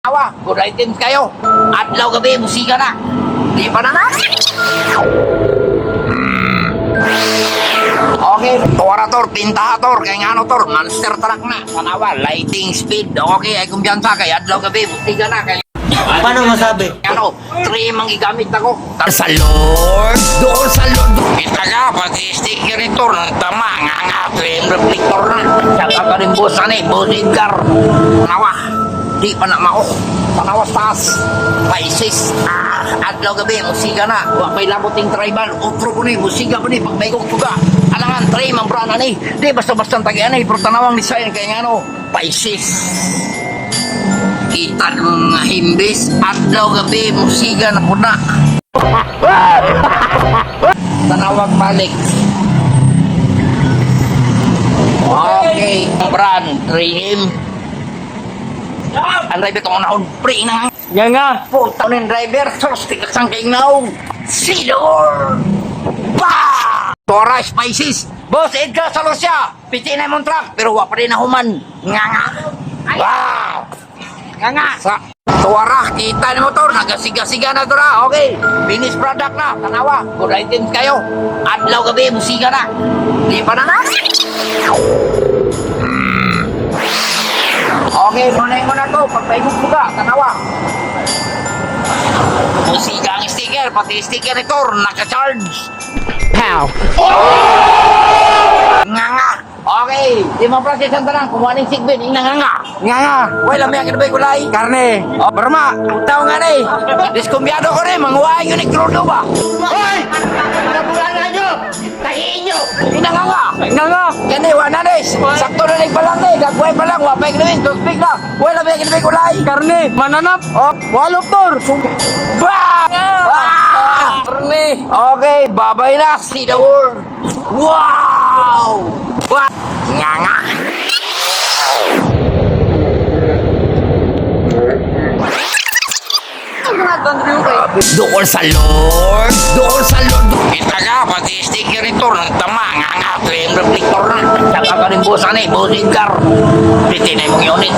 Awa, good items kayo. Adlaw gabi, musika na. Di pa na na. Okay, tuwarator, pintahator, kaya nga ano tor, monster truck na. Tanawa, lighting speed. Okay, ay kumbiyansa kay adlaw gabi, musika na. Kaya Paano masabi? ano, trim ang gigamit ako. Sa Lord, doon sa Lord. Kita ka, pati sticker ito, tama, nga, trim reflector na. Saka ka rin boss, boss Edgar. Tanawa, di pa na mao. Tanawa taas, paisis. Adlaw gabi, musika na. Wapay labuting tribal, otro ko ni, musika ko ni, pagbaygong tuga. Alangan, trim ang brana ni. Di basta-basta tagian pero tanawang design, kaya nga ano, paisis. Kita ng mga himbis, adlaw gabi, musika na puna. Tanawag balik. Okay, brand, trim. Ang driver itong unahon, pre na. Nga nga. Puta ng driver, sos, tigasang kaingnaw. Sidor! Bah! Tora Spices. Boss Edgar Salosya, piti na mong truck, pero wapa rin na human. Nga nga. Wow! Nga nga. Sa tuwara, kita ni motor, nagasiga-siga na ito na. Okay, finished product na. Tanawa, good items kayo. Adlaw gabi, musika na. Di pa na na. Okay, tunay mo na to. Pagpaigong buka, tanawa. Musika ang sticker, pati sticker ito, naka-charge. Pow! Nga nga. Okay, di mo proses ang tanang, kumuha ng sigbin, ina nga nga. Nga nga. Wala may akin ba kulay? Karne. O, Burma, tao nga na eh. Diskumbyado ko rin, manguwain yun ni Crudo ba? Hoy! Nabulan nyo! Tahiin nyo! Ina nga nga. Nga nga. Kani, wananis. Sakto na nagpalang eh, gagway pa lang, wapay kinawin, toothpick na. Wala may akin ba kulay? Karne. Mananap. Oh, walop tor. Bah! Karne. Okay, babay na. See the world. Wow! Wow! Nga nga. Doon sa Lord. Doon sa Lord. Kita ka, pati sticker ito, tama, nga, trim reflector na. Saka ka rin boss, boss Edgar. Piti na yung unit.